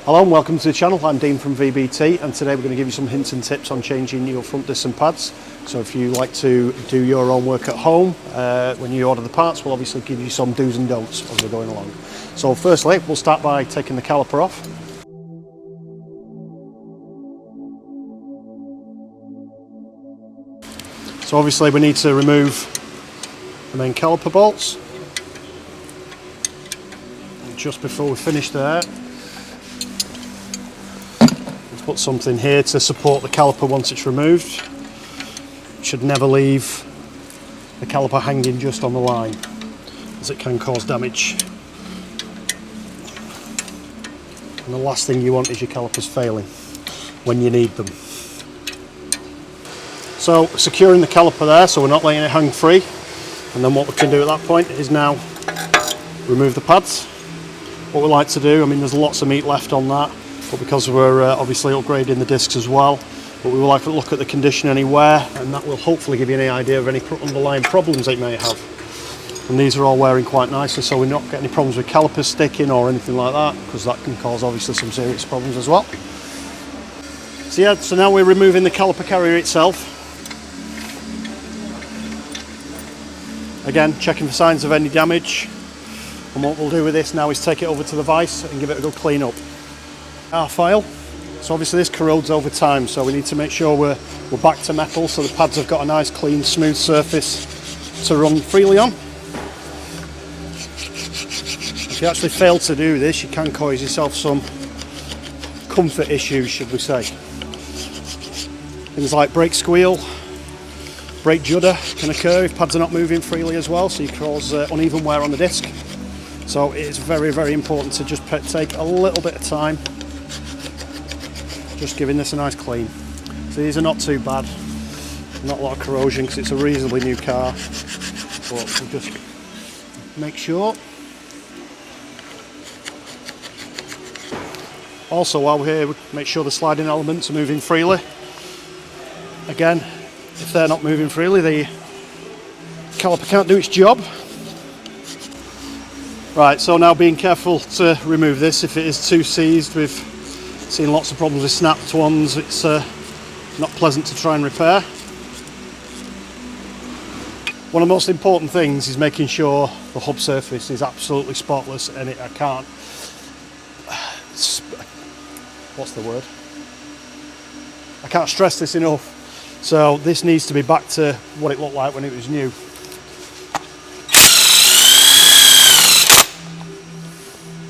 Hello and welcome to the channel. I'm Dean from VBT, and today we're going to give you some hints and tips on changing your front discs and pads. So if you like to do your own work at home, when you order the parts, we'll obviously give you some do's and don'ts as we're going along. So firstly, we'll start by taking the caliper off. So obviously we need to remove the main caliper bolts. And just before we finish there, let's put something here to support the caliper once it's removed. It should never leave the caliper hanging just on the line, as it can cause damage. And the last thing you want is your calipers failing when you need them. So securing the caliper there, so we're not letting it hang free. And then what we can do at that point is now remove the pads. What we like to do, I mean there's lots of meat left on that, but because we're obviously upgrading the discs as well, but we will like to look at the condition any wear, and that will hopefully give you any idea of any underlying problems it may have. And these are all wearing quite nicely, so we're not getting any problems with calipers sticking or anything like that, because that can cause obviously some serious problems as well. So yeah, so now we're removing the caliper carrier itself. Again, checking for signs of any damage, and what we'll do with this now is take it over to the vise and give it a good clean up. Our file, so obviously this corrodes over time, so we need to make sure we're back to metal, so the pads have got a nice clean smooth surface to run freely on. If you actually fail to do this, you can cause yourself some comfort issues, should we say. Things like brake squeal, brake judder can occur if pads are not moving freely as well, so you cause uneven wear on the disc. So it is very, very important to just take a little bit of time, just giving this a nice clean. So these are not too bad, not a lot of corrosion because it's a reasonably new car, but we'll just make sure. Also while we're here, we make sure the sliding elements are moving freely. Again, if they're not moving freely, the caliper can't do its job. Right, so now being careful to remove this. If it is too seized, we've seen lots of problems with snapped ones. It's not pleasant to try and repair. One of the most important things is making sure the hub surface is absolutely spotless, and I can't, what's the word? I can't stress this enough. So this needs to be back to what it looked like when it was new.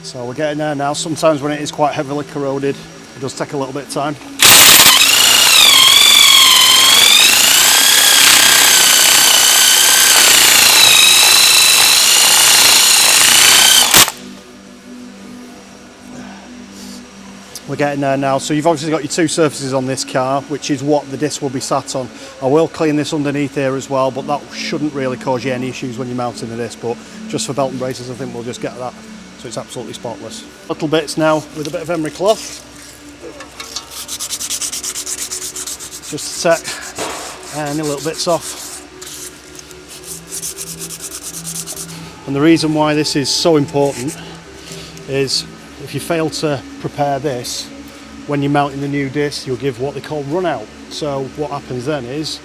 So we're getting there now. Sometimes when it is quite heavily corroded, it does take a little bit of time. We're getting there now. So you've obviously got your two surfaces on this car, which is what the disc will be sat on. I will clean this underneath here as well, but that shouldn't really cause you any issues when you're mounting the disc. But just for belt and braces, I think we'll just get that. So it's absolutely spotless. Little bits now with a bit of emery cloth. Just to set any little bits off. And the reason why this is so important is if you fail to prepare this, when you're mounting the new disc, you'll give what they call run out. So what happens then is,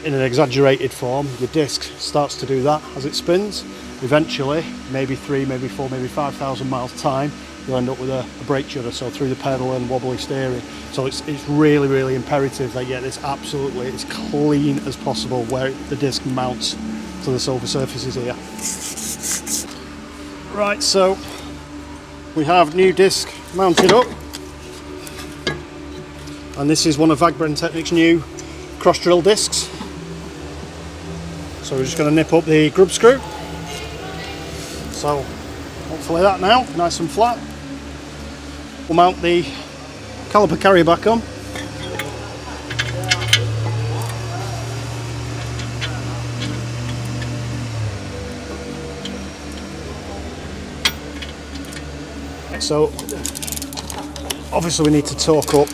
in an exaggerated form, your disc starts to do that as it spins. Eventually, maybe 3, maybe 4, maybe 5,000 miles time, you'll end up with a brake judder, so through the pedal and wobbly steering. So it's really, really imperative that you get this absolutely as clean as possible where the disc mounts to the silver surfaces here. Right, so we have new disc mounted up, and this is one of Vagbremtechnic's new cross drill discs. So we're just going to nip up the grub screw. So hopefully that now, nice and flat. We'll mount the caliper carrier back on. So obviously we need to torque up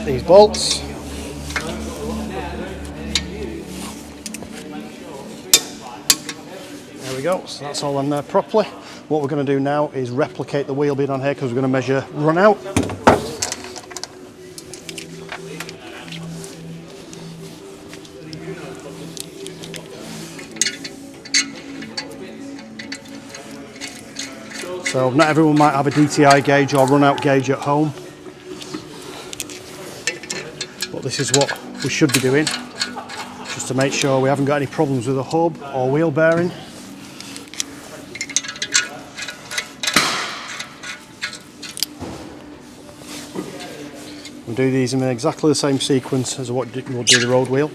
these bolts. There we go, so that's all on there properly. What we're going to do now is replicate the wheel being on here because we're going to measure run out. So not everyone might have a DTI gauge or run out gauge at home, but this is what we should be doing, just to make sure we haven't got any problems with the hub or wheel bearing. We'll do these in exactly the same sequence as what we'll do the road wheel.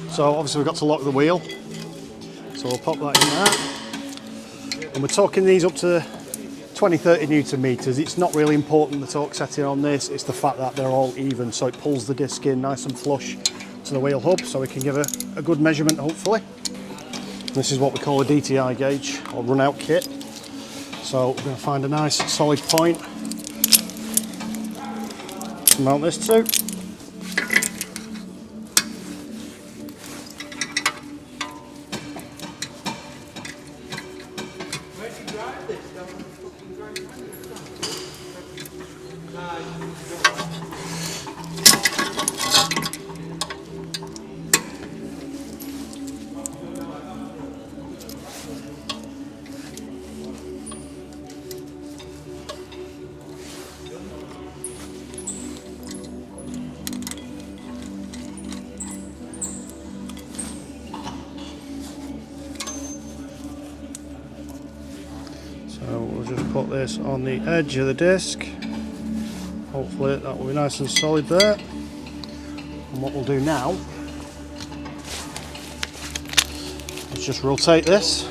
So obviously we've got to lock the wheel, so we'll pop that in there. And we're torquing these up to 20-30 Newton meters. It's not really important the torque setting on this, it's the fact that they're all even, so it pulls the disc in nice and flush to the wheel hub, so we can give a good measurement hopefully. This is what we call a DTI gauge or run out kit. So we're going to find a nice solid point to mount this to. So we'll just put this on the edge of the disc. Hopefully that will be nice and solid there. And what we'll do now is just rotate this.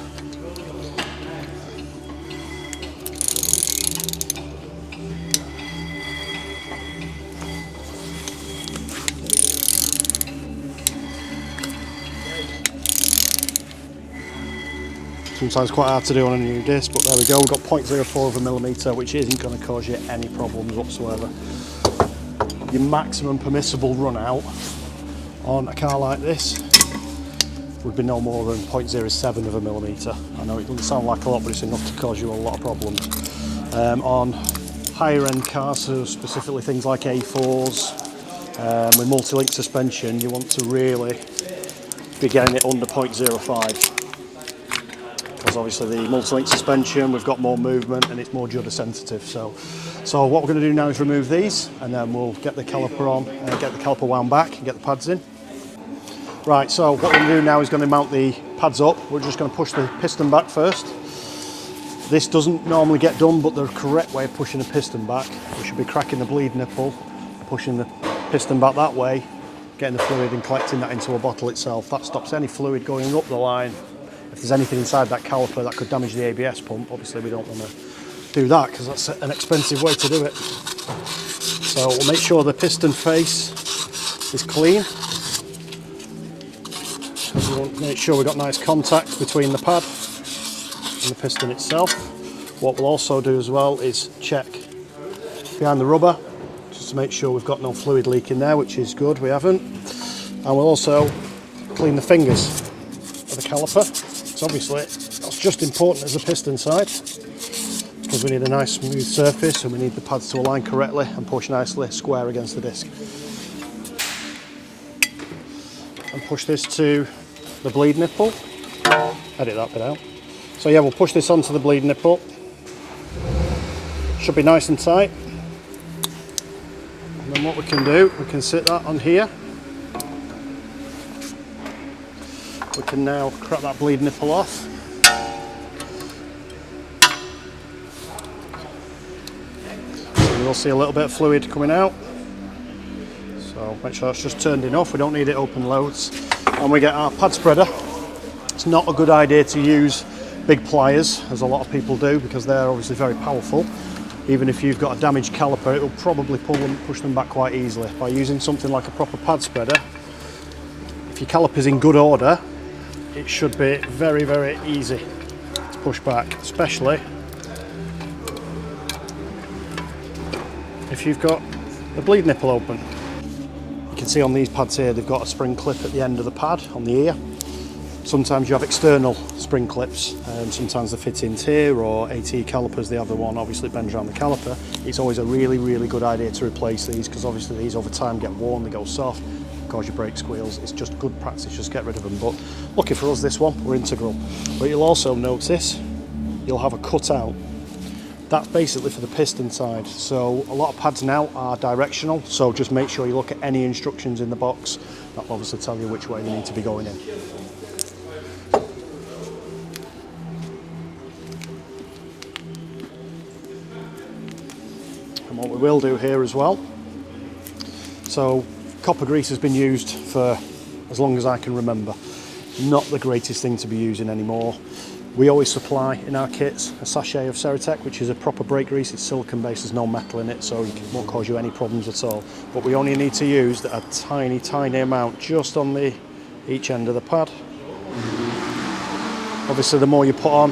Sometimes quite hard to do on a new disc, but there we go, we've got 0.04 of a millimetre, which isn't going to cause you any problems whatsoever. Your maximum permissible run out on a car like this would be no more than 0.07 of a millimetre. I know it doesn't sound like a lot, but it's enough to cause you a lot of problems. On higher end cars, so specifically things like A4s, with multi-link suspension, you want to really be getting it under 0.05. Because obviously the multi-link suspension, we've got more movement and it's more judder sensitive. So what we're going to do now is remove these, and then we'll get the caliper on, get the caliper wound back and get the pads in. Right, so what we're going to do now is going to mount the pads up. We're just going to push the piston back first. This doesn't normally get done, but the correct way of pushing a piston back, we should be cracking the bleed nipple, pushing the piston back that way, getting the fluid and collecting that into a bottle itself. That stops any fluid going up the line. If there's anything inside that caliper that could damage the ABS pump, obviously we don't want to do that because that's an expensive way to do it. So we'll make sure the piston face is clean. We want to make sure we've got nice contact between the pad and the piston itself. What we'll also do as well is check behind the rubber, just to make sure we've got no fluid leak in there, which is good, we haven't. And we'll also clean the fingers of the caliper. So obviously that's just important as the piston side, because we need a nice smooth surface and we need the pads to align correctly and push nicely square against the disc. And push this to the bleed nipple. Edit that bit out. So yeah, we'll push this onto the bleed nipple. Should be nice and tight. And then what we can do, we can sit that on here. We can now crack that bleed nipple off. So you'll see a little bit of fluid coming out. So make sure it's just turned enough, we don't need it open loads. And we get our pad spreader. It's not a good idea to use big pliers, as a lot of people do, because they're obviously very powerful. Even if you've got a damaged caliper, it will probably push them back quite easily. By using something like a proper pad spreader, if your caliper's in good order, it should be very, very easy to push back, especially if you've got the bleed nipple open. You can see on these pads here they've got a spring clip at the end of the pad on the ear. Sometimes you have external spring clips, sometimes they fit in here, or AT calipers, they have the one obviously bends around the caliper. It's always a really good idea to replace these, because obviously these over time get worn, they go soft, cause your brake squeals. It's just good practice, just get rid of them. But lucky for us, this one, we're integral. But you'll also notice, you'll have a cutout. That's basically for the piston side. So a lot of pads now are directional, so just make sure you look at any instructions in the box. That'll obviously tell you which way they need to be going in. And what we will do here as well, so copper grease has been used for as long as I can remember. Not the greatest thing to be using anymore. We always supply in our kits a sachet of Ceratec, which is a proper brake grease. It's silicone based, there's no metal in it, so it won't cause you any problems at all. But we only need to use a tiny amount just on each end of the pad. Obviously the more you put on,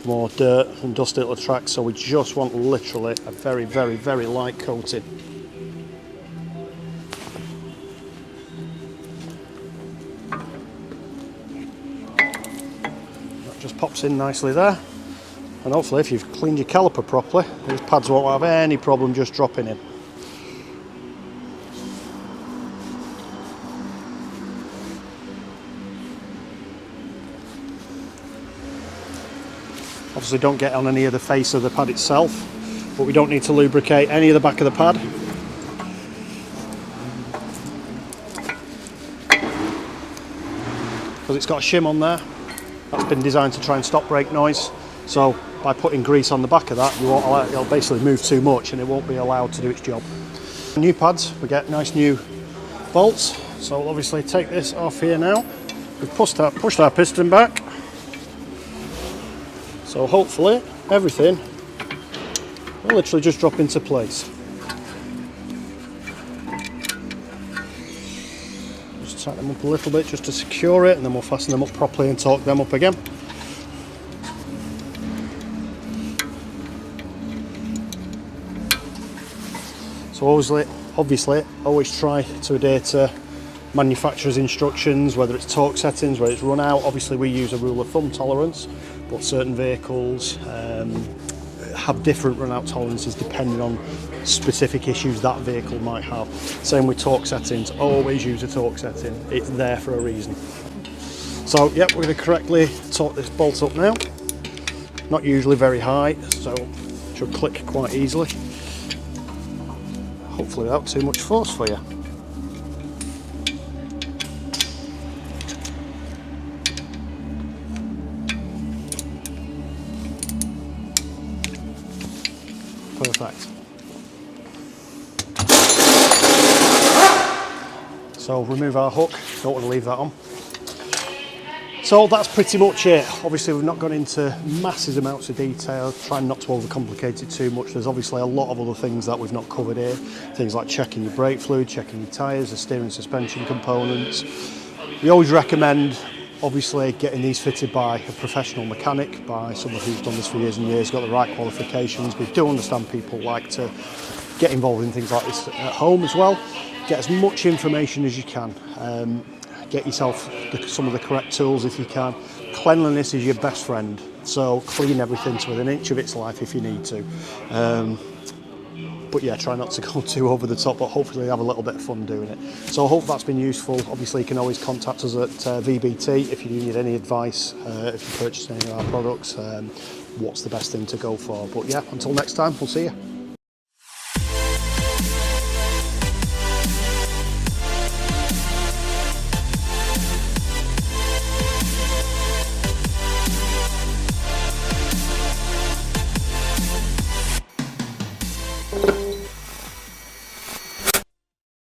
the more dirt and dust it'll attract, so we just want literally a very light coating. Just pops in nicely there, and hopefully if you've cleaned your caliper properly, these pads won't have any problem just dropping in. Obviously don't get on any of the face of the pad itself, but we don't need to lubricate any of the back of the pad. Because it's got a shim on there. That's been designed to try and stop brake noise, so by putting grease on the back of that, you won't allow, it'll basically move too much and it won't be allowed to do its job. New pads, we get nice new bolts, so we'll obviously take this off here now. We've pushed our piston back, so hopefully everything will literally just drop into place. Tighten them up a little bit just to secure it, and then we'll fasten them up properly and torque them up again. So obviously always try to adhere to manufacturer's instructions, whether it's torque settings, whether it's run out. Obviously we use a rule of thumb tolerance, but certain vehicles have different run out tolerances depending on specific issues that vehicle might have. Same with torque settings, always use a torque setting, it's there for a reason. So yep, we're going to correctly torque this bolt up now. Not usually very high, so it should click quite easily. Hopefully without too much force for you. Perfect. So remove our hook, don't want to leave that on. So that's pretty much it. Obviously we've not gone into massive amounts of detail, trying not to overcomplicate it too much. There's obviously a lot of other things that we've not covered here. Things like checking your brake fluid, checking your tyres, the steering suspension components. We always recommend obviously getting these fitted by a professional mechanic, by someone who's done this for years and years, got the right qualifications. We do understand people like to get involved in things like this at home as well. Get as much information as you can. Get yourself some of the correct tools if you can. Cleanliness is your best friend, so clean everything to within an inch of its life if you need to. But yeah, try not to go too over the top, but hopefully have a little bit of fun doing it. So I hope that's been useful. Obviously you can always contact us at VBT if you need any advice, if you purchase any of our products, what's the best thing to go for. But yeah, until next time, we'll see you.